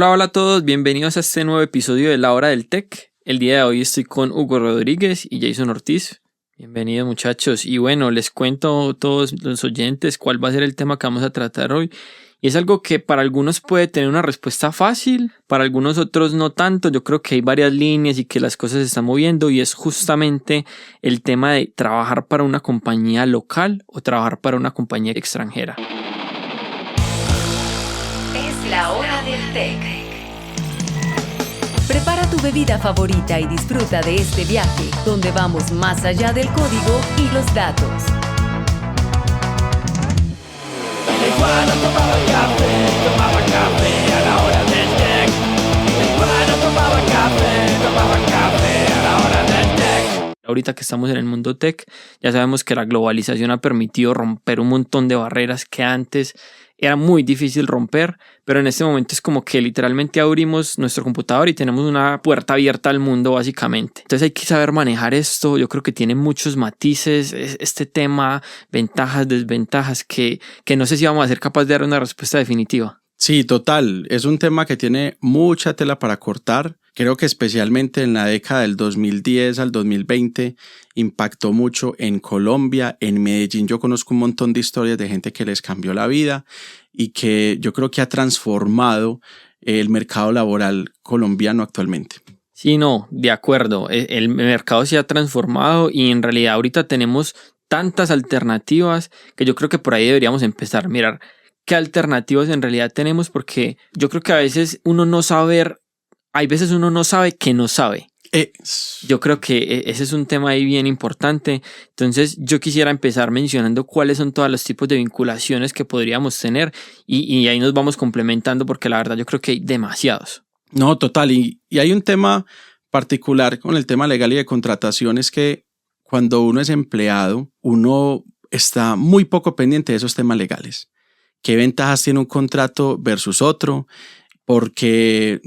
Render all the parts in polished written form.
Hola, hola a todos, bienvenidos a este nuevo episodio de La Hora del Tech. El día de hoy estoy con Hugo Rodríguez y Jason Ortiz. Bienvenidos muchachos. Y bueno, les cuento a todos los oyentes cuál va a ser el tema que vamos a tratar hoy. Y es algo que para algunos puede tener una respuesta fácil, para algunos otros no tanto. Yo creo que hay varias líneas y que las cosas se están moviendo y es justamente el tema de trabajar para una compañía local o trabajar para una compañía extranjera. Es la hora del tech. Prepara tu bebida favorita y disfruta de este viaje donde vamos más allá del código y los datos. Tomaba café a la hora del tech. Tomaba café a la hora del tech. Ahorita que estamos en el mundo tech, ya sabemos que la globalización ha permitido romper un montón de barreras que antes era muy difícil romper, pero en este momento es como que literalmente abrimos nuestro computador y tenemos una puerta abierta al mundo básicamente. Entonces hay que saber manejar esto. Yo creo que tiene muchos matices este tema, ventajas, desventajas, que no sé si vamos a ser capaces de dar una respuesta definitiva. Sí, total. Es un tema que tiene mucha tela para cortar. Creo que especialmente en la década del 2010 al 2020 impactó mucho en Colombia, en Medellín. Yo conozco un montón de historias de gente que les cambió la vida y que yo creo que ha transformado el mercado laboral colombiano actualmente. Sí, no, de acuerdo. El mercado se ha transformado y en realidad ahorita tenemos tantas alternativas que yo creo que por ahí deberíamos empezar a mirar qué alternativas en realidad tenemos, porque yo creo que a veces uno no sabe que no sabe. Yo creo que ese es un tema ahí bien importante. Entonces yo quisiera empezar mencionando cuáles son todos los tipos de vinculaciones que podríamos tener y ahí nos vamos complementando, porque la verdad yo creo que hay demasiados. No, total. Y hay un tema particular con el tema legal y de contratación, es que cuando uno es empleado, uno está muy poco pendiente de esos temas legales. ¿Qué ventajas tiene un contrato versus otro? Porque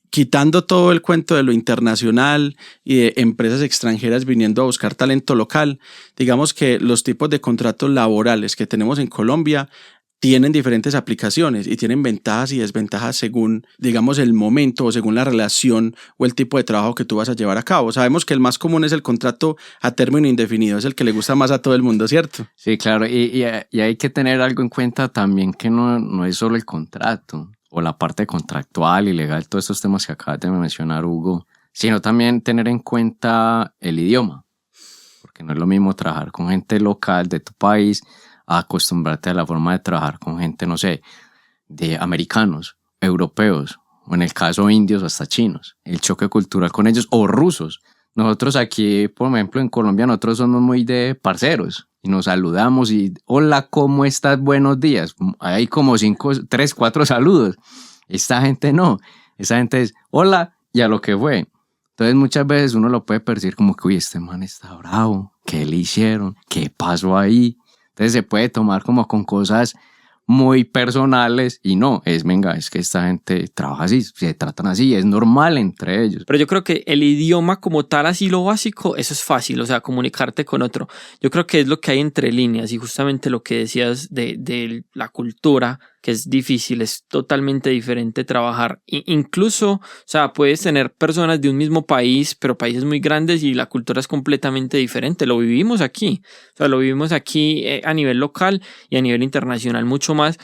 quitando todo el cuento de lo internacional y de empresas extranjeras viniendo a buscar talento local, digamos que los tipos de contratos laborales que tenemos en Colombia tienen diferentes aplicaciones y tienen ventajas y desventajas según, digamos, el momento o según la relación o el tipo de trabajo que tú vas a llevar a cabo. Sabemos que el más común es el contrato a término indefinido, es el que le gusta más a todo el mundo, ¿cierto? Sí, claro, y hay que tener algo en cuenta también, que no es solo el contrato o la parte contractual y legal, todos estos temas que acabas de mencionar, Hugo, sino también tener en cuenta el idioma, porque no es lo mismo trabajar con gente local de tu país a acostumbrarte a la forma de trabajar con gente, no sé, de americanos, europeos, o en el caso indios hasta chinos, el choque cultural con ellos, o rusos. Nosotros aquí, por ejemplo, en Colombia, nosotros somos muy de parceros y nos saludamos y hola, ¿cómo estás? Buenos días. Hay como 3, 4 saludos. Esta gente no. Esta gente es hola y a lo que fue. Entonces muchas veces uno lo puede percibir como que, uy, este man está bravo. ¿Qué le hicieron? ¿Qué pasó ahí? Entonces se puede tomar como con cosas muy personales y no, venga, es que esta gente trabaja así, se tratan así, es normal entre ellos. Pero yo creo que el idioma como tal, así lo básico, eso es fácil, o sea, comunicarte con otro. Yo creo que es lo que hay entre líneas y justamente lo que decías de la cultura, que es difícil, es totalmente diferente trabajar. Incluso, o sea, puedes tener personas de un mismo país, pero países muy grandes y la cultura es completamente diferente. Lo vivimos aquí, o sea, lo vivimos aquí a nivel local y a nivel internacional mucho más.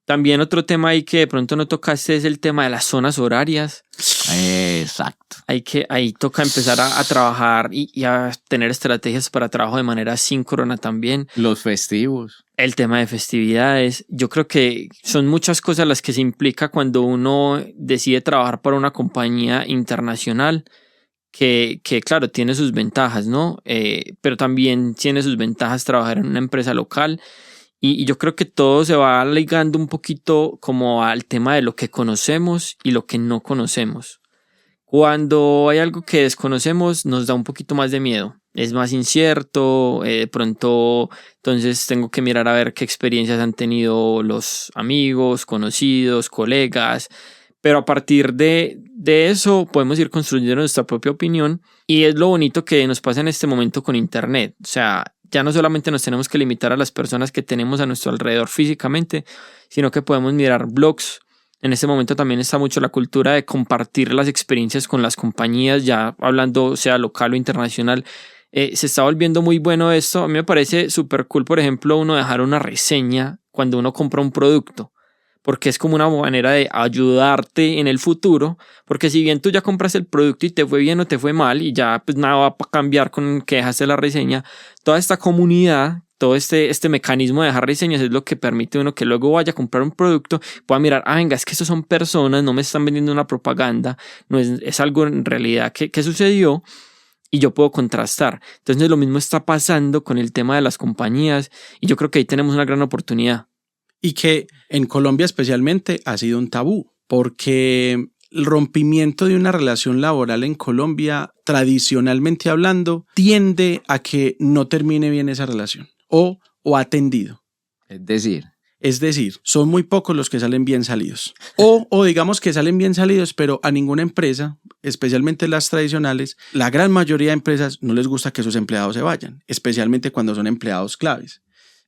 También otro tema ahí que de pronto no tocaste es el tema de las zonas horarias. Exacto. Ahí toca empezar a trabajar y a tener estrategias para trabajo de manera síncrona también. Los festivos. El tema de festividades. Yo creo que son muchas cosas las que se implica cuando uno decide trabajar para una compañía internacional que claro, tiene sus ventajas, ¿no? Pero también tiene sus ventajas trabajar en una empresa local. Y yo creo que todo se va ligando un poquito como al tema de lo que conocemos y lo que no conocemos. Cuando hay algo que desconocemos nos da un poquito más de miedo. Es más incierto, de pronto entonces tengo que mirar a ver qué experiencias han tenido los amigos, conocidos, colegas. Pero a partir de eso podemos ir construyendo nuestra propia opinión y es lo bonito que nos pasa en este momento con Internet. O sea, ya no solamente nos tenemos que limitar a las personas que tenemos a nuestro alrededor físicamente, sino que podemos mirar blogs En este momento también está mucho la cultura de compartir las experiencias con las compañías, ya hablando sea local o internacional. Se está volviendo muy bueno esto. A mí me parece súper cool, por ejemplo, uno dejar una reseña cuando uno compra un producto, porque es como una manera de ayudarte en el futuro, porque si bien tú ya compras el producto y te fue bien o te fue mal y ya pues nada va a cambiar con que dejaste la reseña, toda esta comunidad, todo este mecanismo de dejar reseñas es lo que permite a uno que luego vaya a comprar un producto, pueda mirar, venga, es que estos son personas, no me están vendiendo una propaganda, no es algo en realidad que sucedió y yo puedo contrastar. Entonces lo mismo está pasando con el tema de las compañías y yo creo que ahí tenemos una gran oportunidad. Y que en Colombia especialmente ha sido un tabú, porque el rompimiento de una relación laboral en Colombia, tradicionalmente hablando, tiende a que no termine bien esa relación o ha tendido. Es decir, son muy pocos los que salen bien salidos. O digamos que salen bien salidos, pero a ninguna empresa, especialmente las tradicionales, la gran mayoría de empresas no les gusta que sus empleados se vayan, especialmente cuando son empleados claves.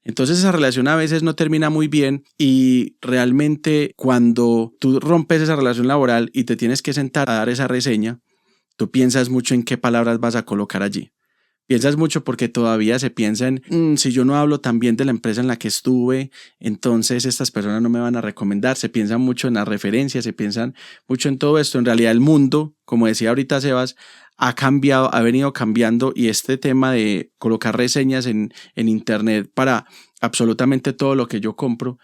Entonces esa relación a veces no termina muy bien y realmente cuando tú rompes esa relación laboral y te tienes que sentar a dar esa reseña, tú piensas mucho en qué palabras vas a colocar allí. Piensas mucho porque todavía se piensa en si yo no hablo tan bien de la empresa en la que estuve, entonces estas personas no me van a recomendar. Se piensa mucho en las referencias, se piensan mucho en todo esto. En realidad el mundo, como decía ahorita Sebas, ha cambiado, ha venido cambiando y este tema de colocar reseñas en internet para absolutamente todo lo que yo compro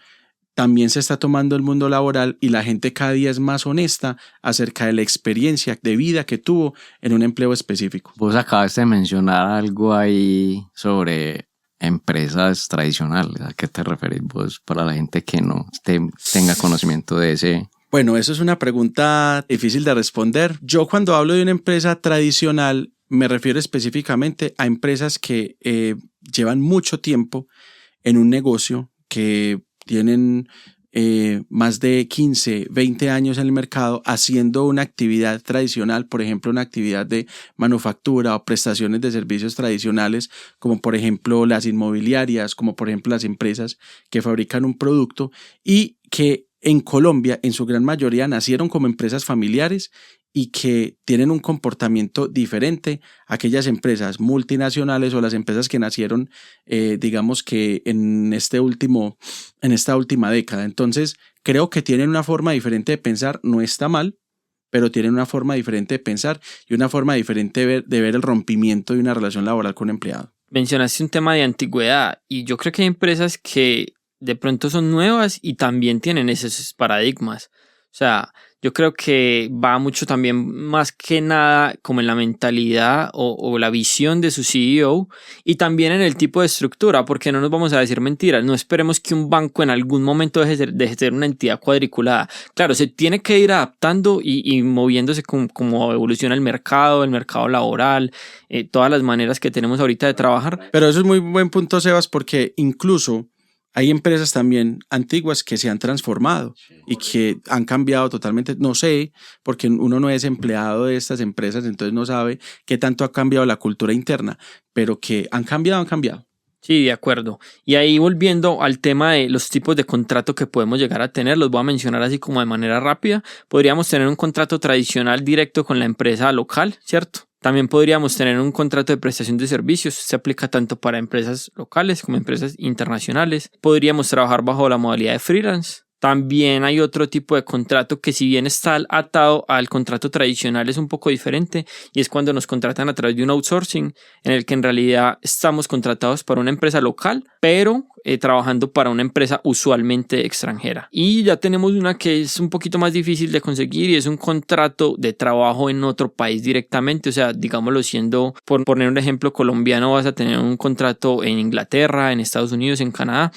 también se está tomando el mundo laboral y la gente cada día es más honesta acerca de la experiencia de vida que tuvo en un empleo específico. Vos acabaste de mencionar algo ahí sobre empresas tradicionales. ¿A qué te referís vos para la gente que no tenga conocimiento de ese? Bueno, eso es una pregunta difícil de responder. Yo cuando hablo de una empresa tradicional me refiero específicamente a empresas que llevan mucho tiempo en un negocio, que tienen más de 15, 20 años en el mercado haciendo una actividad tradicional, por ejemplo, una actividad de manufactura o prestaciones de servicios tradicionales, como por ejemplo las inmobiliarias, como por ejemplo las empresas que fabrican un producto y que en Colombia en su gran mayoría nacieron como empresas familiares y que tienen un comportamiento diferente a aquellas empresas multinacionales o las empresas que nacieron, digamos que en esta última década. Entonces, creo que tienen una forma diferente de pensar, no está mal, pero tienen una forma diferente de pensar y una forma diferente de ver el rompimiento de una relación laboral con un empleado. Mencionaste un tema de antigüedad y yo creo que hay empresas que de pronto son nuevas y también tienen esos paradigmas. O sea, yo creo que va mucho también más que nada como en la mentalidad o la visión de su CEO y también en el tipo de estructura, porque no nos vamos a decir mentiras, no esperemos que un banco en algún momento deje de ser una entidad cuadriculada. Claro, se tiene que ir adaptando y moviéndose como evoluciona el mercado laboral, todas las maneras que tenemos ahorita de trabajar. Pero eso es muy buen punto, Sebas, porque incluso hay empresas también antiguas que se han transformado y que han cambiado totalmente. No sé, porque uno no es empleado de estas empresas, entonces no sabe qué tanto ha cambiado la cultura interna, pero que han cambiado. Sí, de acuerdo. Y ahí volviendo al tema de los tipos de contrato que podemos llegar a tener, los voy a mencionar así como de manera rápida. Podríamos tener un contrato tradicional directo con la empresa local, ¿cierto? También podríamos tener un contrato de prestación de servicios. Se aplica tanto para empresas locales como empresas internacionales. Podríamos trabajar bajo la modalidad de freelance. También hay otro tipo de contrato que, si bien está atado al contrato tradicional, es un poco diferente, y es cuando nos contratan a través de un outsourcing en el que en realidad estamos contratados para una empresa local, pero trabajando para una empresa usualmente extranjera. Y ya tenemos una que es un poquito más difícil de conseguir y es un contrato de trabajo en otro país directamente. O sea, digámoslo, siendo, por poner un ejemplo colombiano, vas a tener un contrato en Inglaterra, en Estados Unidos, en Canadá.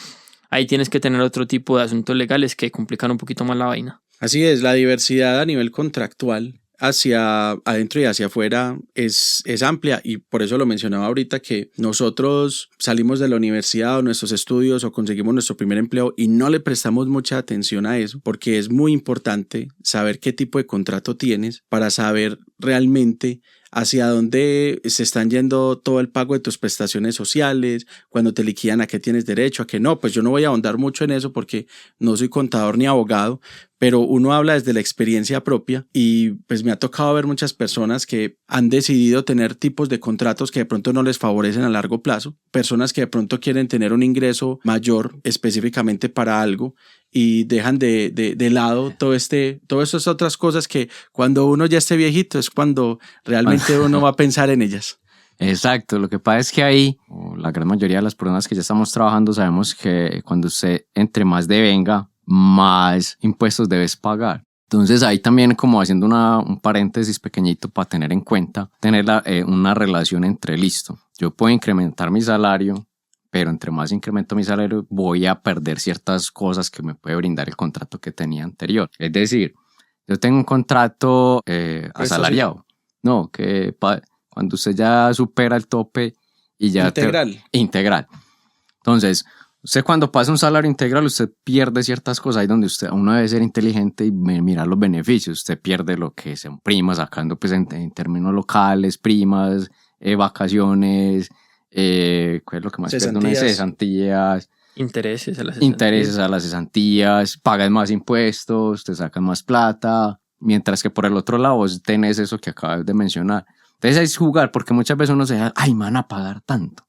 Ahí tienes que tener otro tipo de asuntos legales que complican un poquito más la vaina. Así es, la diversidad a nivel contractual hacia adentro y hacia afuera es amplia, y por eso lo mencionaba ahorita, que nosotros salimos de la universidad o nuestros estudios o conseguimos nuestro primer empleo y no le prestamos mucha atención a eso, porque es muy importante saber qué tipo de contrato tienes para saber realmente hacia dónde se están yendo todo el pago de tus prestaciones sociales, cuando te liquidan a qué tienes derecho, a qué no. Pues yo no voy a ahondar mucho en eso porque no soy contador ni abogado, pero uno habla desde la experiencia propia y pues me ha tocado ver muchas personas que han decidido tener tipos de contratos que de pronto no les favorecen a largo plazo, personas que de pronto quieren tener un ingreso mayor específicamente para algo y dejan de lado todas estas otras cosas que cuando uno ya esté viejito es cuando realmente uno va a pensar en ellas. Exacto, lo que pasa es que ahí, la gran mayoría de las personas que ya estamos trabajando sabemos que cuando usted entre más devenga, más impuestos debes pagar. Entonces ahí también como haciendo un paréntesis pequeñito para tener en cuenta, tener una relación entre listo. Yo puedo incrementar mi salario, pero entre más incremento mi salario voy a perder ciertas cosas que me puede brindar el contrato que tenía anterior. Es decir, yo tengo un contrato asalariado, no, que cuando usted ya supera el tope y ya... Integral. Entonces, usted cuando pasa un salario integral, usted pierde ciertas cosas. Ahí donde uno debe ser inteligente y mirar los beneficios. Usted pierde lo que son primas, sacando pues en términos locales, primas, vacaciones, ¿cuál es lo que más pierde uno? Cesantías. Intereses a las cesantías, pagas más impuestos, te sacan más plata, mientras que por el otro lado vos tenés eso que acabas de mencionar. Entonces es jugar, porque muchas veces uno se dice, ay, me van a pagar tanto,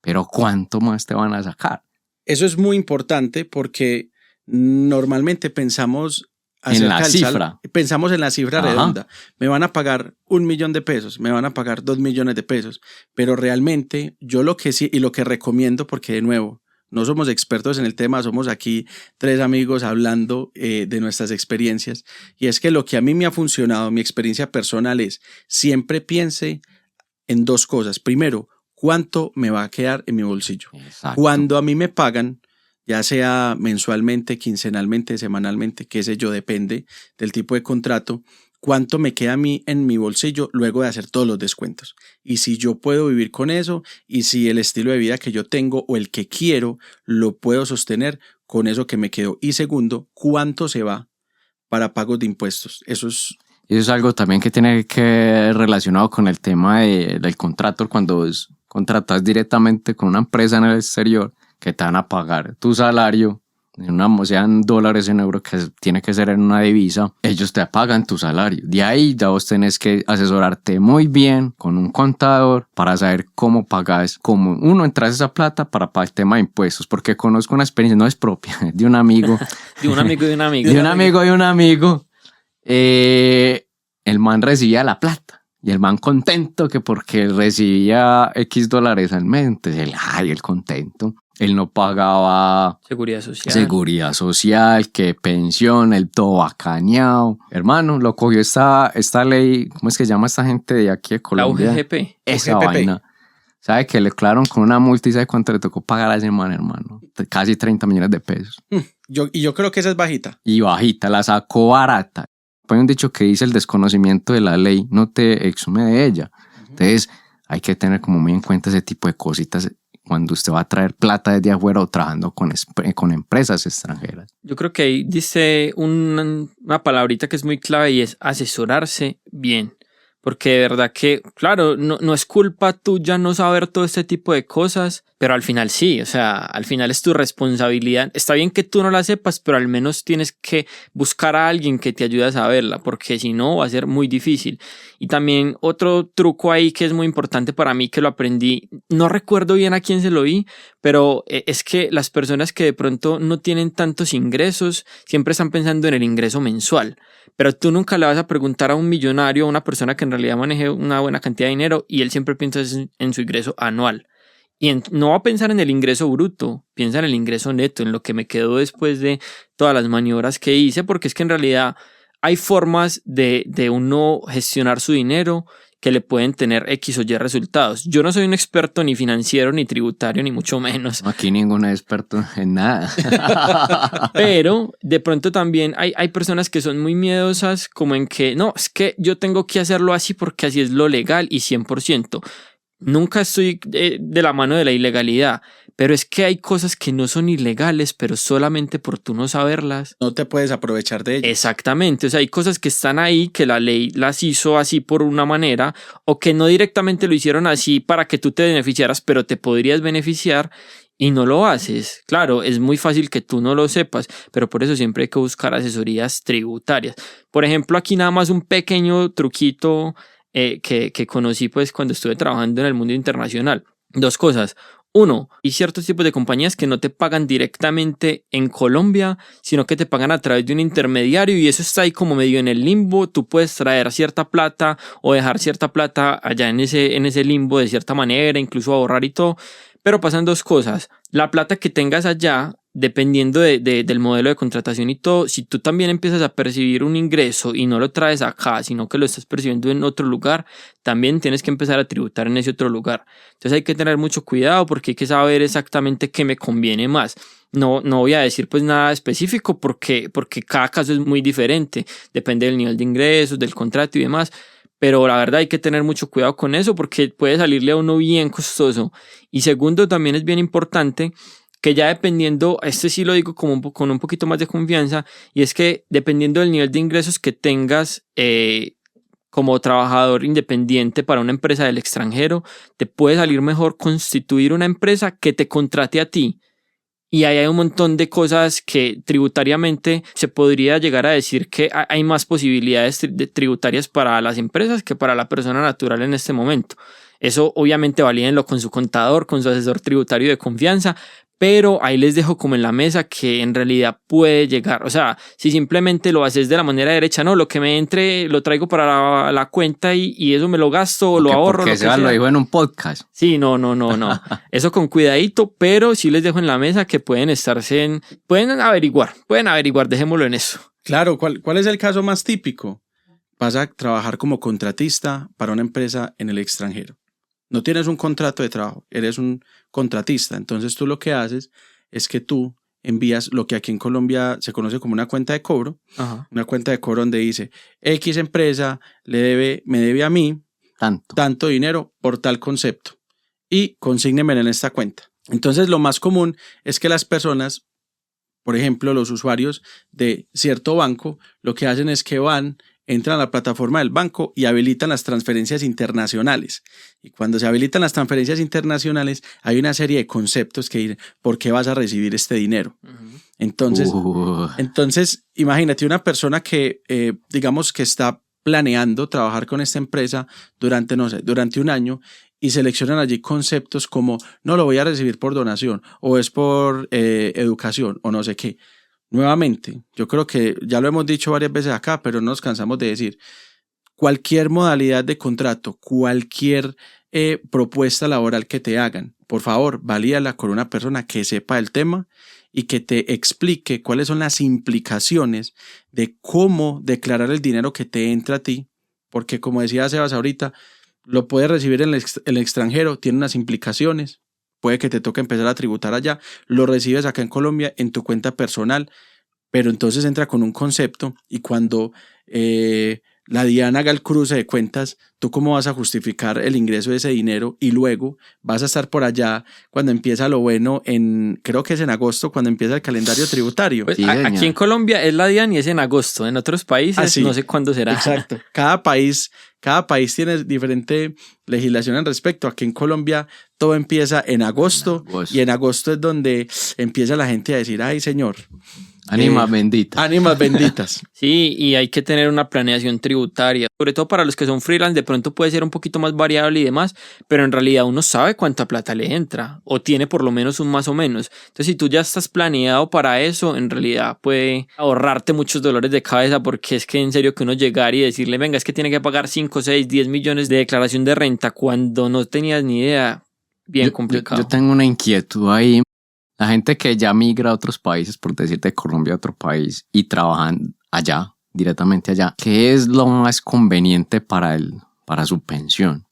pero ¿cuánto más te van a sacar? Eso es muy importante porque normalmente pensamos en la cifra. Pensamos en la cifra redonda. Me van a pagar 1 millón de pesos, me van a pagar 2 millones de pesos, pero realmente yo lo que sí y lo que recomiendo, porque de nuevo, no somos expertos en el tema, somos aquí 3 amigos hablando de nuestras experiencias, y es que lo que a mí me ha funcionado, mi experiencia personal es, siempre piense en 2 cosas. Primero, ¿cuánto me va a quedar en mi bolsillo? Exacto. Cuando a mí me pagan, ya sea mensualmente, quincenalmente, semanalmente, qué sé yo, depende del tipo de contrato, cuánto me queda a mí en mi bolsillo luego de hacer todos los descuentos. Y si yo puedo vivir con eso y si el estilo de vida que yo tengo o el que quiero lo puedo sostener con eso que me quedó. Y segundo, cuánto se va para pagos de impuestos. Eso es algo también que tiene que relacionado con el tema del contrato. Cuando contratas directamente con una empresa en el exterior que te van a pagar tu salario, sean dólares, en euros, que tiene que ser en una divisa, ellos te pagan tu salario. De ahí ya vos tenés que asesorarte muy bien con un contador para saber cómo pagas, cómo uno entras esa plata para el tema de impuestos, porque conozco una experiencia, no es propia, de un amigo. de un amigo. De un amigo. El man recibía la plata. Y el man contento que porque recibía X dólares al mes, entonces él contento. Él no pagaba seguridad social, que pensión, el todo bacaneado. Hermano, lo cogió esta ley, ¿cómo es que se llama esta gente de aquí de Colombia? La UGP. Esa vaina. ¿Sabe que le clavaron con una multa y sabe cuánto le tocó pagar a ese man, hermano? Casi 30 millones de pesos. Yo creo que esa es bajita. Y bajita, la sacó barata. Hay un dicho que dice: el desconocimiento de la ley no te exime de ella. Entonces hay que tener como muy en cuenta ese tipo de cositas cuando usted va a traer plata desde afuera o trabajando con empresas extranjeras. Yo creo que ahí dice una palabrita que es muy clave y es asesorarse bien. Porque de verdad que, claro, no es culpa tuya no saber todo este tipo de cosas, pero al final sí, o sea, al final es tu responsabilidad. Está bien que tú no la sepas, pero al menos tienes que buscar a alguien que te ayude a saberla, porque si no va a ser muy difícil. Y también otro truco ahí que es muy importante para mí, que lo aprendí, no recuerdo bien a quién se lo vi, pero es que las personas que de pronto no tienen tantos ingresos siempre están pensando en el ingreso mensual. Pero tú nunca le vas a preguntar a un millonario, a una persona que en realidad maneje una buena cantidad de dinero, y él siempre piensa en su ingreso anual. Y no va a pensar en el ingreso bruto, piensa en el ingreso neto, en lo que me quedó después de todas las maniobras que hice, porque es que en realidad hay formas de uno gestionar su dinero que le pueden tener X o Y resultados. Yo no soy un experto ni financiero, ni tributario, ni mucho menos. Aquí ningún experto en nada. Pero de pronto también hay personas que son muy miedosas, como en que, no, es que yo tengo que hacerlo así porque así es lo legal y 100%. nunca estoy de la mano de la ilegalidad, pero es que hay cosas que no son ilegales, pero solamente por tú no saberlas. No te puedes aprovechar de ello. Exactamente, o sea, hay cosas que están ahí que la ley las hizo así por una manera o que no directamente lo hicieron así para que tú te beneficiaras, pero te podrías beneficiar y no lo haces. Claro, es muy fácil que tú no lo sepas, pero por eso siempre hay que buscar asesorías tributarias. Por ejemplo, aquí nada más un pequeño truquito que conocí pues cuando estuve trabajando en el mundo internacional. Dos cosas. Uno, hay ciertos tipos de compañías que no te pagan directamente en Colombia, sino que te pagan a través de un intermediario y eso está ahí como medio en el limbo. Tú puedes traer cierta plata o dejar cierta plata allá en ese limbo de cierta manera, incluso ahorrar y todo. Pero pasan dos cosas. La plata que tengas allá, dependiendo del modelo de contratación y todo, si tú también empiezas a percibir un ingreso y no lo traes acá, sino que lo estás percibiendo en otro lugar, también tienes que empezar a tributar en ese otro lugar. Entonces hay que tener mucho cuidado porque hay que saber exactamente qué me conviene más. No voy a decir pues nada específico porque cada caso es muy diferente. Depende del nivel de ingresos, del contrato y demás. Pero la verdad hay que tener mucho cuidado con eso porque puede salirle a uno bien costoso. Y segundo, también es bien importante que ya dependiendo, sí lo digo como con un poquito más de confianza, y es que dependiendo del nivel de ingresos que tengas como trabajador independiente para una empresa del extranjero, te puede salir mejor constituir una empresa que te contrate a ti. Y ahí hay un montón de cosas que tributariamente se podría llegar a decir que hay más posibilidades tributarias para las empresas que para la persona natural en este momento. Eso obviamente valídenlo con su contador, con su asesor tributario de confianza, pero ahí les dejo como en la mesa que en realidad puede llegar. O sea, si simplemente lo haces de la manera derecha, no, lo que me entre lo traigo para la cuenta y eso me lo gasto o lo ahorro. Porque se lo dijo en un podcast. Sí, no. Eso con cuidadito, pero sí les dejo en la mesa que pueden averiguar, dejémoslo en eso. Claro, ¿cuál es el caso más típico? Vas a trabajar como contratista para una empresa en el extranjero. No tienes un contrato de trabajo, eres un contratista. Entonces tú lo que haces es que tú envías lo que aquí en Colombia se conoce como una cuenta de cobro. Ajá. Una cuenta de cobro donde dice X empresa me debe a mí tanto dinero por tal concepto y consígnemelo en esta cuenta. Entonces lo más común es que las personas, por ejemplo los usuarios de cierto banco, lo que hacen es que entran a la plataforma del banco y habilitan las transferencias internacionales. Y cuando se habilitan las transferencias internacionales, hay una serie de conceptos que dicen, ¿por qué vas a recibir este dinero? Uh-huh. Entonces, imagínate una persona que, digamos que está planeando trabajar con esta empresa durante un año y seleccionan allí conceptos como, no lo voy a recibir por donación o es por educación o no sé qué. Nuevamente, yo creo que ya lo hemos dicho varias veces acá, pero no nos cansamos de decir, cualquier modalidad de contrato, cualquier propuesta laboral que te hagan, por favor, valídala con una persona que sepa el tema y que te explique cuáles son las implicaciones de cómo declarar el dinero que te entra a ti, porque como decía Sebas ahorita, lo puedes recibir en el extranjero, tiene unas implicaciones. Puede que te toque empezar a tributar allá, lo recibes acá en Colombia en tu cuenta personal, pero entonces entra con un concepto y cuando la DIAN haga el cruce de cuentas, ¿tú cómo vas a justificar el ingreso de ese dinero? Y luego vas a estar por allá cuando empieza lo bueno, creo que es en agosto, cuando empieza el calendario tributario. Pues aquí en Colombia es la DIAN y es en agosto, en otros países no sé cuándo será. Exacto, cada país tiene diferente legislación al respecto. Aquí en Colombia todo empieza en agosto. Y en agosto es donde empieza la gente a decir, ay señor, ánimas benditas. Ánimas benditas. Sí, y hay que tener una planeación tributaria, sobre todo para los que son freelance, de pronto puede ser un poquito más variable y demás, pero en realidad uno sabe cuánta plata le entra, o tiene por lo menos un más o menos. Entonces si tú ya estás planeado para eso, en realidad puede ahorrarte muchos dolores de cabeza, porque es que en serio que uno llegar y decirle, venga, es que tiene que pagar 5, 6, 10 millones de declaración de renta cuando no tenías ni idea, bien complicado. Yo tengo una inquietud ahí. La gente que ya migra a otros países, por decir de Colombia a otro país, y trabajan allá, directamente allá, ¿qué es lo más conveniente para su pensión?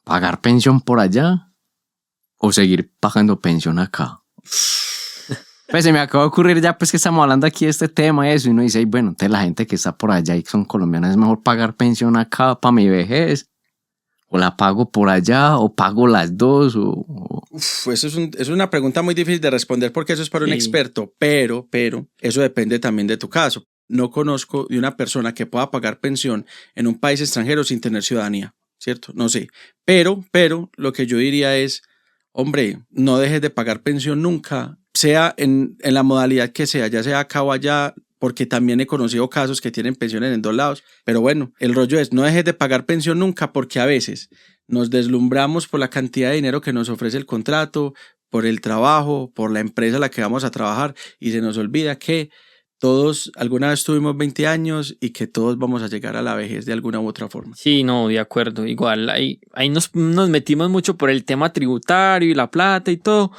¿Pagar pensión por allá o seguir pagando pensión acá? Pues se me acaba de ocurrir ya pues que estamos hablando aquí de este tema y eso, y uno dice, bueno, entonces la gente que está por allá y son colombianas, ¿es mejor pagar pensión acá para mi vejez ¿O la pago por allá o pago las dos? Eso es una pregunta muy difícil de responder porque eso es para un experto, pero eso depende también de tu caso. No conozco de una persona que pueda pagar pensión en un país extranjero sin tener ciudadanía, ¿cierto? No sé. Pero lo que yo diría es, hombre, no dejes de pagar pensión nunca, sea en la modalidad que sea, ya sea acá o allá, porque también he conocido casos que tienen pensiones en 2 lados. Pero bueno, el rollo es, no dejes de pagar pensión nunca porque a veces nos deslumbramos por la cantidad de dinero que nos ofrece el contrato, por el trabajo, por la empresa a la que vamos a trabajar y se nos olvida que todos alguna vez tuvimos 20 años y que todos vamos a llegar a la vejez de alguna u otra forma. Sí, no, de acuerdo. Igual, ahí nos metimos mucho por el tema tributario y la plata y todo.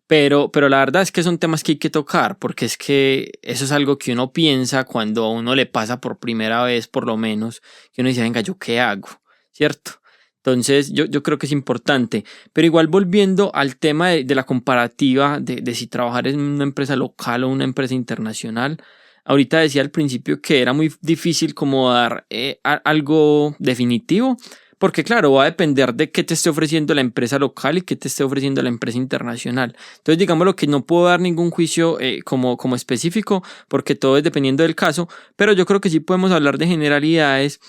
Pero la verdad es que son temas que hay que tocar, porque es que eso es algo que uno piensa cuando a uno le pasa por primera vez, por lo menos, que uno dice, venga, ¿yo qué hago? ¿Cierto? Entonces yo creo que es importante. Pero igual volviendo al tema de la comparativa de si trabajar en una empresa local o una empresa internacional, ahorita decía al principio que era muy difícil como dar algo definitivo. Porque claro, va a depender de qué te esté ofreciendo la empresa local y qué te esté ofreciendo la empresa internacional. Entonces, digamos lo que no puedo dar ningún juicio como específico, porque todo es dependiendo del caso, pero yo creo que sí podemos hablar de generalidades,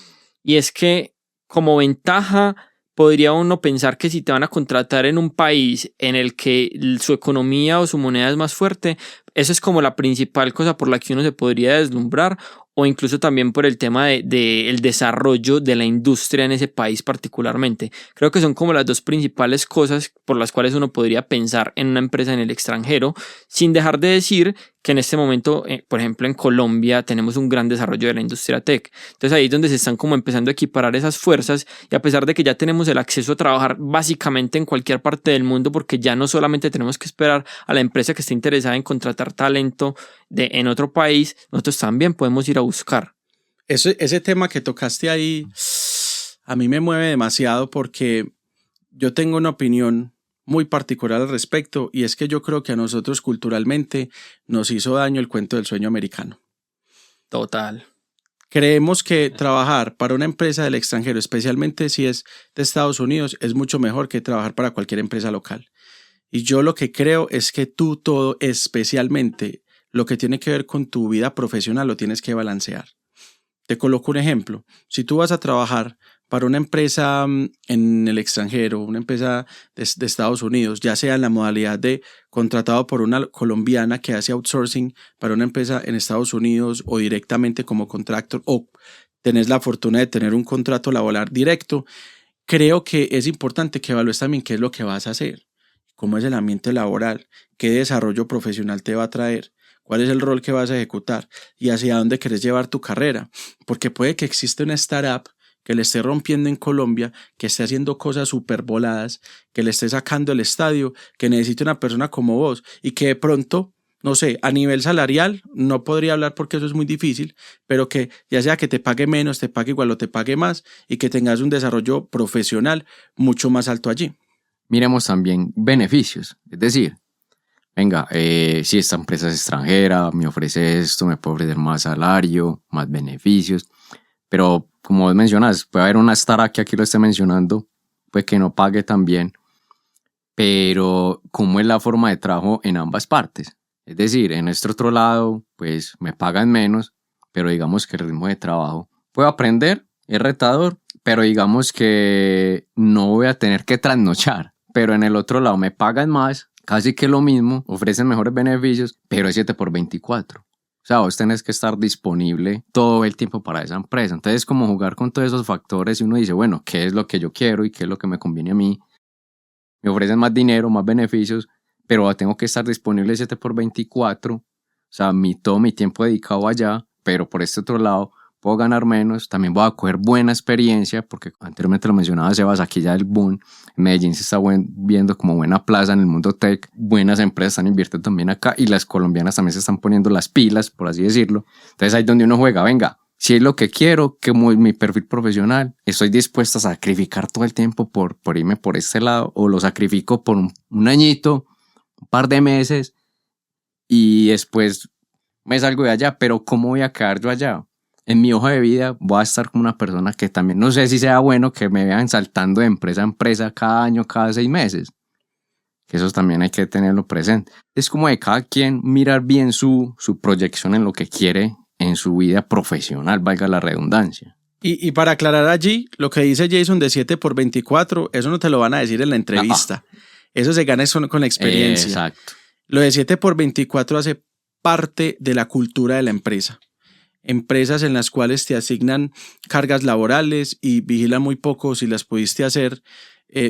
y es que como ventaja podría uno pensar que si te van a contratar en un país en el que su economía o su moneda es más fuerte, esa es como la principal cosa por la que uno se podría deslumbrar, o incluso también por el tema de el desarrollo de la industria en ese país particularmente. Creo que son como las dos principales cosas por las cuales uno podría pensar en una empresa en el extranjero, sin dejar de decir que en este momento, por ejemplo, en Colombia tenemos un gran desarrollo de la industria tech. Entonces ahí es donde se están como empezando a equiparar esas fuerzas, y a pesar de que ya tenemos el acceso a trabajar básicamente en cualquier parte del mundo, porque ya no solamente tenemos que esperar a la empresa que esté interesada en contratar talento en otro país, nosotros también podemos ir a buscar. Ese tema que tocaste ahí a mí me mueve demasiado porque yo tengo una opinión muy particular al respecto, y es que yo creo que a nosotros culturalmente nos hizo daño el cuento del sueño americano. Total. Creemos que trabajar para una empresa del extranjero, especialmente si es de Estados Unidos, es mucho mejor que trabajar para cualquier empresa local. Y yo lo que creo es que tú todo, especialmente lo que tiene que ver con tu vida profesional, lo tienes que balancear. Te coloco un ejemplo. Si tú vas a trabajar para una empresa en el extranjero, una empresa de Estados Unidos, ya sea en la modalidad de contratado por una colombiana que hace outsourcing para una empresa en Estados Unidos, o directamente como contractor, o tenés la fortuna de tener un contrato laboral directo, creo que es importante que evalúes también qué es lo que vas a hacer, cómo es el ambiente laboral, qué desarrollo profesional te va a traer, cuál es el rol que vas a ejecutar y hacia dónde querés llevar tu carrera, porque puede que exista una startup que le esté rompiendo en Colombia, que esté haciendo cosas súper voladas, que le esté sacando el estadio, que necesite una persona como vos, y que de pronto, no sé, a nivel salarial, no podría hablar porque eso es muy difícil, pero que ya sea que te pague menos, te pague igual o te pague más, y que tengas un desarrollo profesional mucho más alto allí. Miremos también beneficios, es decir, venga, si esta empresa es extranjera, me ofrece esto, me puede ofrecer más salario, más beneficios, pero como vos mencionas, puede haber una startup que aquí lo esté mencionando, pues que no pague tan bien, pero ¿cómo es la forma de trabajo en ambas partes? Es decir, en este otro lado, pues me pagan menos, pero digamos que el ritmo de trabajo, puedo aprender, es retador, pero digamos que no voy a tener que trasnochar, pero en el otro lado me pagan más, casi que lo mismo, ofrecen mejores beneficios, pero es 7x24. O sea, vos tenés que estar disponible todo el tiempo para esa empresa. Entonces es como jugar con todos esos factores y uno dice, bueno, ¿qué es lo que yo quiero y qué es lo que me conviene a mí? Me ofrecen más dinero, más beneficios, pero tengo que estar disponible 7x24. O sea, todo mi tiempo dedicado allá, pero por este otro lado puedo ganar menos, también voy a coger buena experiencia, porque anteriormente lo mencionaba Sebas, aquí ya el boom, en Medellín se está viendo como buena plaza en el mundo tech, buenas empresas están invirtiendo también acá, y las colombianas también se están poniendo las pilas, por así decirlo. Entonces ahí es donde uno juega, venga, si es lo que quiero, que mi perfil profesional, estoy dispuesto a sacrificar todo el tiempo por irme por este lado, o lo sacrifico por un añito, un par de meses, y después me salgo de allá, pero ¿cómo voy a quedar yo allá? en mi hoja de vida voy a estar como una persona que también, no sé si sea bueno que me vean saltando de empresa a empresa cada año, cada 6 meses. Que eso también hay que tenerlo presente. Es como de cada quien mirar bien su proyección en lo que quiere en su vida profesional, valga la redundancia. Y para aclarar allí, lo que dice Jason de 7x24, eso no te lo van a decir en la entrevista. Eso se gana con la experiencia. Exacto. Lo de 7x24 hace parte de la cultura de la empresa. Empresas en las cuales te asignan cargas laborales y vigilan muy poco si las pudiste hacer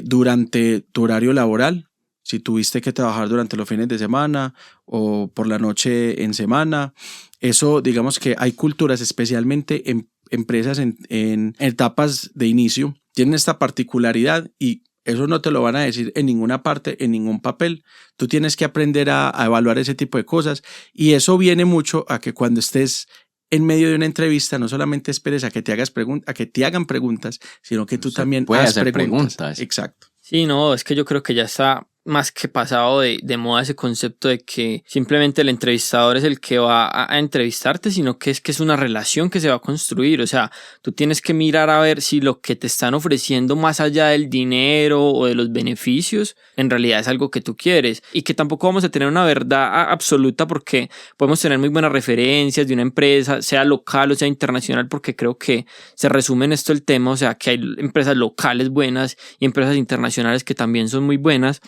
durante tu horario laboral. Si tuviste que trabajar durante los fines de semana o por la noche en semana. Eso, digamos que hay culturas, especialmente en empresas en etapas de inicio, tienen esta particularidad y eso no te lo van a decir en ninguna parte, en ningún papel. Tú tienes que aprender a evaluar ese tipo de cosas y eso viene mucho a que cuando estés en medio de una entrevista no solamente esperes a que te hagan preguntas, sino que tú también puedes hagas hacer preguntas. Exacto. Sí, no, es que yo creo que ya está más que pasado de moda ese concepto de que simplemente el entrevistador es el que va a entrevistarte, sino que es una relación que se va a construir. O sea, tú tienes que mirar a ver si lo que te están ofreciendo más allá del dinero o de los beneficios, en realidad es algo que tú quieres. Y que tampoco vamos a tener una verdad absoluta porque podemos tener muy buenas referencias de una empresa, sea local o sea internacional, porque creo que se resume en esto el tema. O sea, que hay empresas locales buenas y empresas internacionales que también son muy buenas.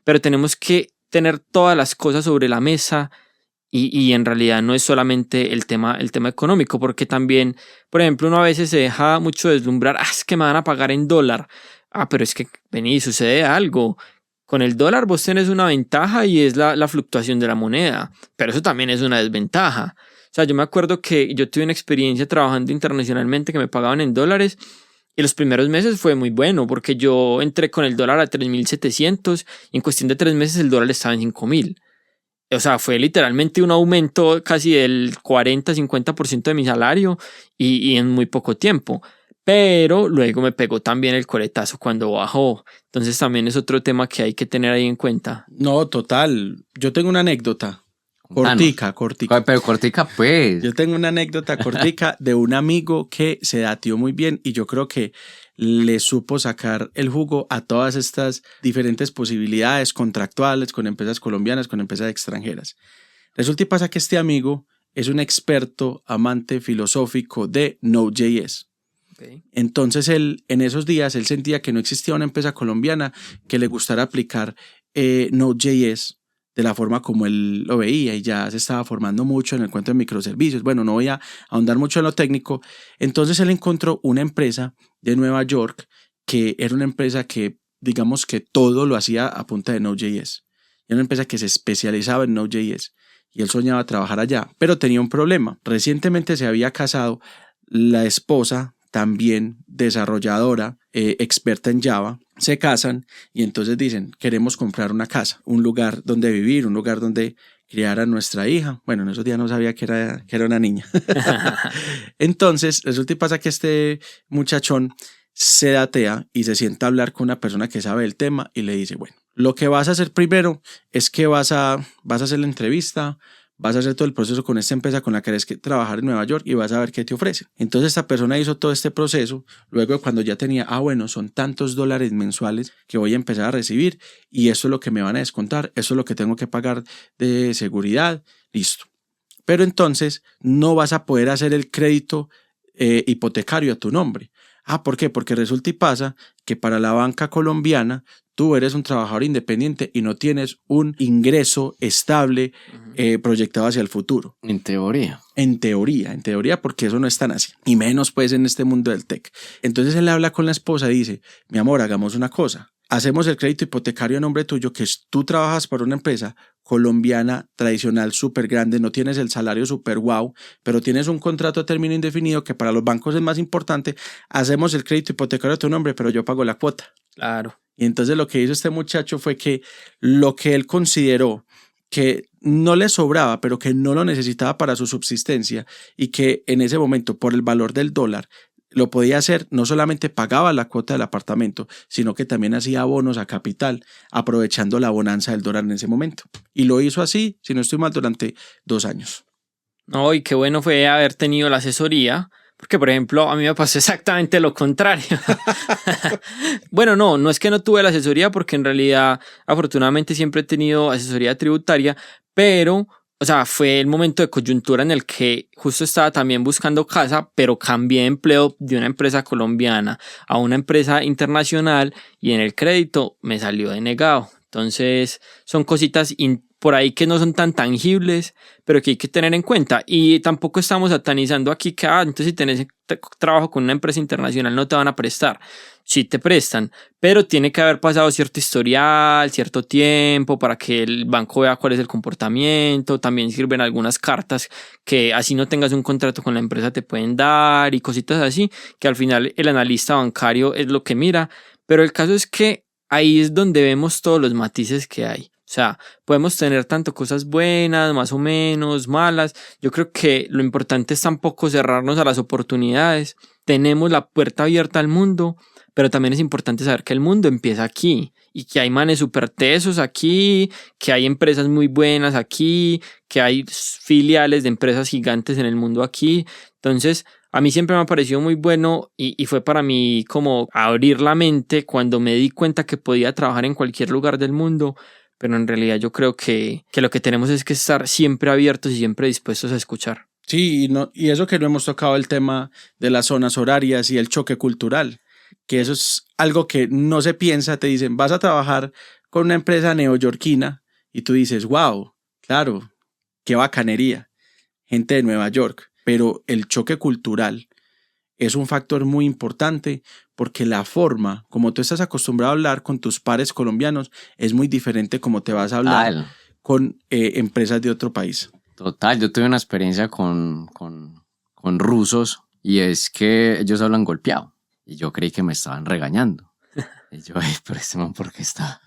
Pero tenemos que tener todas las cosas sobre la mesa y en realidad no es solamente el tema económico, porque también, por ejemplo, uno a veces se deja mucho deslumbrar, es que me van a pagar en dólar. Pero es que, vení, sucede algo. Con el dólar vos tenés una ventaja y es la fluctuación de la moneda, pero eso también es una desventaja. O sea, yo me acuerdo que yo tuve una experiencia trabajando internacionalmente que me pagaban en dólares. Y los primeros meses fue muy bueno porque yo entré con el dólar a 3.700 y en cuestión de 3 meses el dólar estaba en 5.000. O sea, fue literalmente un aumento casi del 40-50% de mi salario y en muy poco tiempo. Pero luego me pegó también el coletazo cuando bajó. Entonces también es otro tema que hay que tener ahí en cuenta. No, total. Yo tengo una anécdota. Cortica. Pero cortica, pues. Yo tengo una anécdota cortica de un amigo que se dateó muy bien y yo creo que le supo sacar el jugo a todas estas diferentes posibilidades contractuales con empresas colombianas, con empresas extranjeras. Resulta y pasa que este amigo es un experto amante filosófico de Node.js. Okay. Entonces él, en esos días, él sentía que no existía una empresa colombiana que le gustara aplicar Node.js de la forma como él lo veía y ya se estaba formando mucho en el cuento de microservicios. Bueno, no voy a ahondar mucho en lo técnico. Entonces él encontró una empresa de Nueva York que era una empresa que, digamos que todo lo hacía a punta de Node.js. Era una empresa que se especializaba en Node.js y él soñaba trabajar allá, pero tenía un problema. Recientemente se había casado la esposa, también desarrolladora, experta en Java. Se casan y entonces dicen, queremos comprar una casa, un lugar donde vivir, un lugar donde criar a nuestra hija. Bueno, en esos días no sabía que era una niña. Entonces, resulta y pasa que este muchachón se datea y se sienta a hablar con una persona que sabe el tema y le dice, bueno, lo que vas a hacer primero es que vas a hacer la entrevista, vas a hacer todo el proceso con esta empresa con la que querés trabajar en Nueva York y vas a ver qué te ofrecen. Entonces esta persona hizo todo este proceso, luego cuando ya tenía, bueno, son tantos dólares mensuales que voy a empezar a recibir y eso es lo que me van a descontar, eso es lo que tengo que pagar de seguridad, listo. Pero entonces no vas a poder hacer el crédito hipotecario a tu nombre. ¿Por qué? Porque resulta y pasa que para la banca colombiana tú eres un trabajador independiente y no tienes un ingreso estable proyectado hacia el futuro. En teoría. En teoría, porque eso no es tan así. Y menos pues en este mundo del tech. Entonces él habla con la esposa y dice, mi amor, hagamos una cosa. Hacemos el crédito hipotecario a nombre tuyo, que tú trabajas para una empresa colombiana tradicional súper grande, no tienes el salario súper wow, pero tienes un contrato a término indefinido que para los bancos es más importante. Hacemos el crédito hipotecario a tu nombre, pero yo pago la cuota. Claro. Y entonces lo que hizo este muchacho fue que lo que él consideró que no le sobraba, pero que no lo necesitaba para su subsistencia y que en ese momento por el valor del dólar lo podía hacer, no solamente pagaba la cuota del apartamento, sino que también hacía abonos a capital, aprovechando la bonanza del dólar en ese momento. Y lo hizo así, si no estoy mal, durante 2 años. No, y qué bueno fue haber tenido la asesoría, Porque, por ejemplo, a mí me pasó exactamente lo contrario. Bueno, no es que no tuve la asesoría, porque en realidad, afortunadamente, siempre he tenido asesoría tributaria, pero, o sea, fue el momento de coyuntura en el que justo estaba también buscando casa, pero cambié de empleo de una empresa colombiana a una empresa internacional y en el crédito me salió denegado. Entonces, son cositas por ahí que no son tan tangibles, pero que hay que tener en cuenta. Y tampoco estamos satanizando aquí que, entonces si tenés trabajo con una empresa internacional no te van a prestar. Sí te prestan, pero tiene que haber pasado cierto historial, cierto tiempo para que el banco vea cuál es el comportamiento. También sirven algunas cartas que así no tengas un contrato con la empresa te pueden dar y cositas así, que al final el analista bancario es lo que mira. Pero el caso es que ahí es donde vemos todos los matices que hay. O sea, podemos tener tanto cosas buenas, más o menos, malas. Yo creo que lo importante es tampoco cerrarnos a las oportunidades. Tenemos la puerta abierta al mundo, pero también es importante saber que el mundo empieza aquí y que hay manes súper tesos aquí, que hay empresas muy buenas aquí, que hay filiales de empresas gigantes en el mundo aquí. Entonces, a mí siempre me ha parecido muy bueno y fue para mí como abrir la mente cuando me di cuenta que podía trabajar en cualquier lugar del mundo. Pero en realidad yo creo que lo que tenemos es que estar siempre abiertos y siempre dispuestos a escuchar. Sí, y eso que no hemos tocado el tema de las zonas horarias y el choque cultural, que eso es algo que no se piensa. Te dicen, vas a trabajar con una empresa neoyorquina y tú dices, wow, claro, qué bacanería, gente de Nueva York. Pero el choque cultural es un factor muy importante porque la forma como tú estás acostumbrado a hablar con tus pares colombianos es muy diferente como te vas a hablar con empresas de otro país. Total, yo tuve una experiencia con rusos y es que ellos hablan golpeado y yo creí que me estaban regañando. Y yo, pero este man, ¿por qué está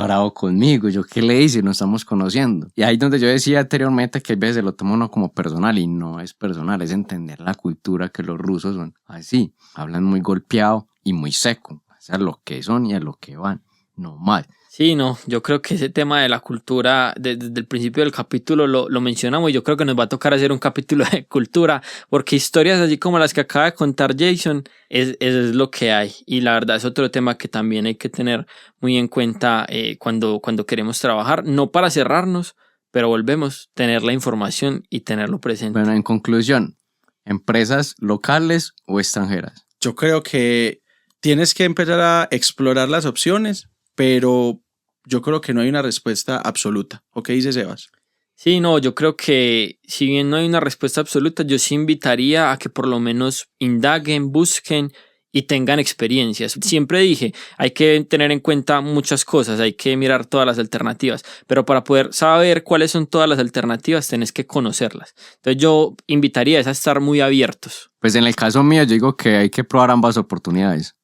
bravo conmigo? Yo, ¿qué le hice? No estamos conociendo. Y ahí donde yo decía anteriormente que a veces lo toma uno como personal y no es personal, es entender la cultura, que los rusos son así, hablan muy golpeado y muy seco, o sea, lo que son y a lo que van, no mal. Sí, no, yo creo que ese tema de la cultura, desde el principio del capítulo lo mencionamos y yo creo que nos va a tocar hacer un capítulo de cultura, porque historias así como las que acaba de contar Jason es lo que hay, y la verdad es otro tema que también hay que tener muy en cuenta cuando queremos trabajar, no para cerrarnos, pero volvemos, tener la información y tenerlo presente. Bueno, en conclusión, ¿empresas locales o extranjeras? Yo creo que tienes que empezar a explorar las opciones, pero yo creo que no hay una respuesta absoluta. ¿O qué dice Sebas? Sí, no, yo creo que si bien no hay una respuesta absoluta, yo sí invitaría a que por lo menos indaguen, busquen y tengan experiencias. Siempre dije, hay que tener en cuenta muchas cosas, hay que mirar todas las alternativas, pero para poder saber cuáles son todas las alternativas, tenés que conocerlas. Entonces yo invitaría a estar muy abiertos. Pues en el caso mío, yo digo que hay que probar ambas oportunidades.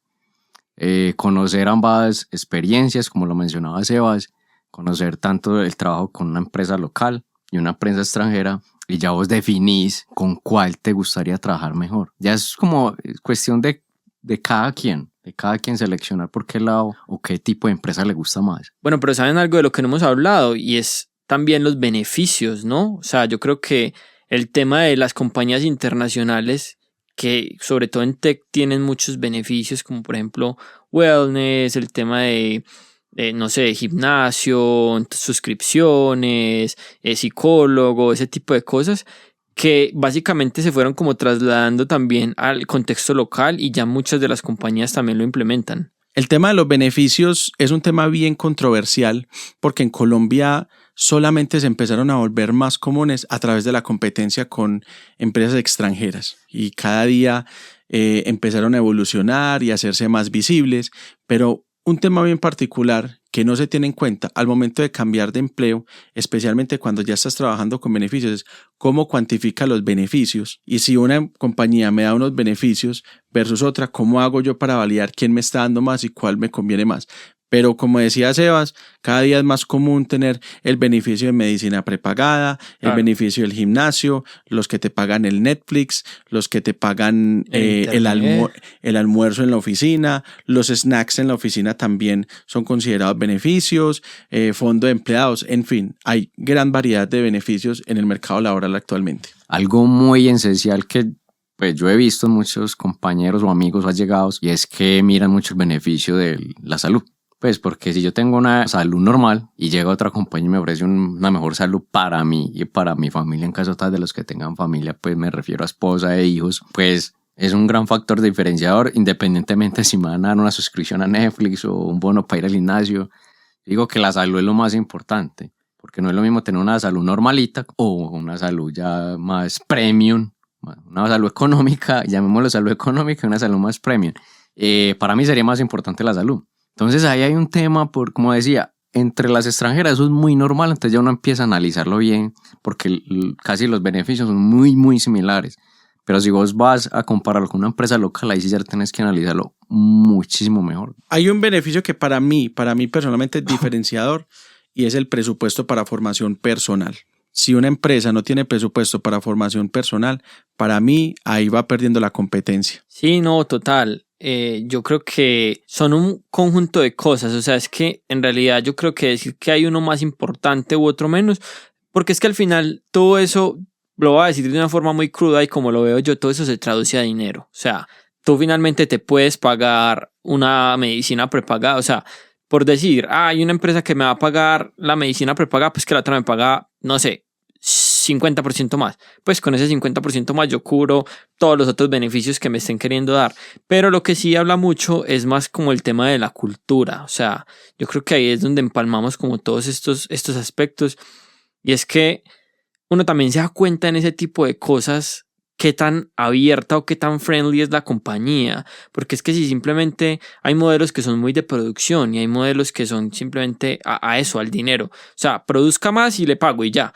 Conocer ambas experiencias, como lo mencionaba Sebas, conocer tanto el trabajo con una empresa local y una empresa extranjera, y ya vos definís con cuál te gustaría trabajar mejor. Ya es como cuestión de cada quien seleccionar por qué lado o qué tipo de empresa le gusta más. Bueno, pero saben algo de lo que no hemos hablado y es también los beneficios, ¿no? O sea, yo creo que el tema de las compañías internacionales, que sobre todo en tech tienen muchos beneficios, como por ejemplo wellness, el tema de no sé, gimnasio, suscripciones, psicólogo, ese tipo de cosas, que básicamente se fueron como trasladando también al contexto local y ya muchas de las compañías también lo implementan. El tema de los beneficios es un tema bien controversial porque en Colombia solamente se empezaron a volver más comunes a través de la competencia con empresas extranjeras y cada día empezaron a evolucionar y a hacerse más visibles, pero un tema bien particular que no se tiene en cuenta al momento de cambiar de empleo, especialmente cuando ya estás trabajando con beneficios, es cómo cuantifica los beneficios. Y si una compañía me da unos beneficios versus otra, ¿cómo hago yo para validar quién me está dando más y cuál me conviene más? Pero como decía Sebas, cada día es más común tener el beneficio de medicina prepagada, el beneficio del gimnasio, los que te pagan el Netflix, los que te pagan el almuerzo en la oficina, los snacks en la oficina también son considerados beneficios, fondo de empleados, en fin, hay gran variedad de beneficios en el mercado laboral actualmente. Algo muy esencial que pues yo he visto muchos compañeros o amigos o allegados y es que miran mucho el beneficio de la salud. Pues porque si yo tengo una salud normal y llega otra compañía y me ofrece una mejor salud para mí y para mi familia, en caso tal de los que tengan familia, pues me refiero a esposa e hijos, pues es un gran factor diferenciador independientemente si me van a dar una suscripción a Netflix o un bono para ir al gimnasio. Digo que la salud es lo más importante, porque no es lo mismo tener una salud normalita o una salud ya más premium, una salud económica, llamémoslo salud económica, una salud más premium. Para mí sería más importante la salud. Entonces ahí hay un tema, como decía, entre las extranjeras eso es muy normal, entonces ya uno empieza a analizarlo bien, porque casi los beneficios son muy, muy similares. Pero si vos vas a compararlo con una empresa local, ahí sí ya tenés que analizarlo muchísimo mejor. Hay un beneficio que para mí personalmente es diferenciador y es el presupuesto para formación personal. Si una empresa no tiene presupuesto para formación personal, para mí ahí va perdiendo la competencia. Sí, no, total. Yo creo que son un conjunto de cosas, o sea, es que en realidad yo creo que decir que hay uno más importante u otro menos, porque es que al final todo eso, lo voy a decir de una forma muy cruda y como lo veo yo, todo eso se traduce a dinero. O sea, tú finalmente te puedes pagar una medicina prepagada, o sea, por decir, hay una empresa que me va a pagar la medicina prepagada, pues que la otra me paga, no sé, 50% más. Pues con ese 50% más yo cubro todos los otros beneficios que me estén queriendo dar. Pero lo que sí habla mucho es más como el tema de la cultura. O sea, yo creo que ahí es donde empalmamos como todos estos aspectos. Y es que uno también se da cuenta en ese tipo de cosas qué tan abierta o qué tan friendly es la compañía. Porque es que si simplemente hay modelos que son muy de producción y hay modelos que son simplemente a eso, al dinero. O sea, produzca más y le pago y ya.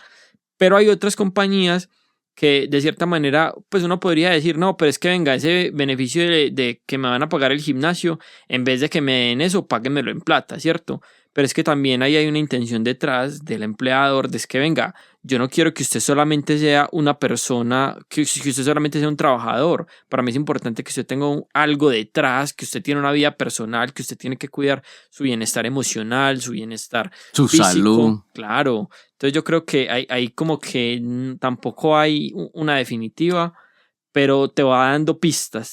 Pero hay otras compañías que de cierta manera, pues uno podría decir, no, pero es que venga, ese beneficio de que me van a pagar el gimnasio, en vez de que me den eso, páguenmelo en plata, ¿cierto? Pero es que también ahí hay una intención detrás del empleador, de es que venga, yo no quiero que usted solamente sea una persona, que usted solamente sea un trabajador. Para mí es importante que usted tenga algo detrás, que usted tiene una vida personal, que usted tiene que cuidar su bienestar emocional, su bienestar su físico. Salud. Claro. Entonces yo creo que hay como que tampoco hay una definitiva, pero te va dando pistas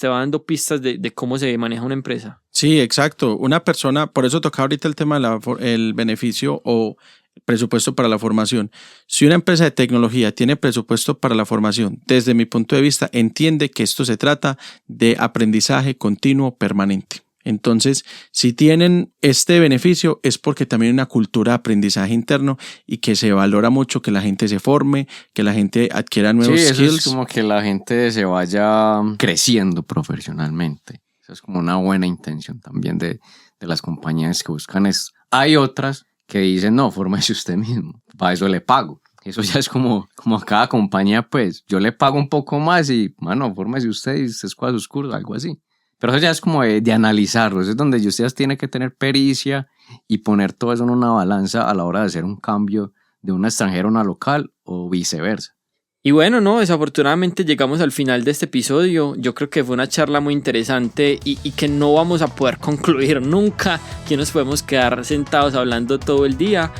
de cómo se maneja una empresa. Sí, exacto. Una persona, por eso tocaba ahorita el tema del beneficio o presupuesto para la formación. Si una empresa de tecnología tiene presupuesto para la formación, desde mi punto de vista, entiende que esto se trata de aprendizaje continuo permanente. Entonces, si tienen este beneficio es porque también hay una cultura de aprendizaje interno y que se valora mucho que la gente se forme, que la gente adquiera nuevos skills. Sí, eso es como que la gente se vaya creciendo profesionalmente. Eso es como una buena intención también de las compañías que buscan esto. Hay otras que dicen, no, fórmese usted mismo, para eso le pago. Eso ya es como a cada compañía, pues, yo le pago un poco más y, mano, fórmese usted y usted escoja sus cursos, algo así. Pero eso ya es como de analizarlo, eso es donde usted tiene que tener pericia y poner todo eso en una balanza a la hora de hacer un cambio de una extranjera a una local o viceversa. Y bueno, no, desafortunadamente llegamos al final de este episodio. Yo creo que fue una charla muy interesante y que no vamos a poder concluir nunca, que nos podemos quedar sentados hablando todo el día.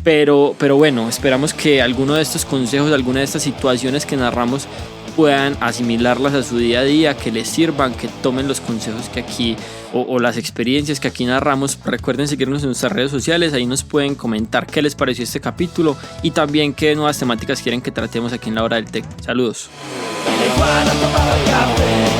Pero bueno, esperamos que alguno de estos consejos, alguna de estas situaciones que narramos puedan asimilarlas a su día a día, que les sirvan, que tomen los consejos que aquí o las experiencias que aquí narramos. Recuerden seguirnos en nuestras redes sociales, ahí nos pueden comentar qué les pareció este capítulo y también qué nuevas temáticas quieren que tratemos aquí en La Hora del Tech. Saludos. Iguana tomaba café.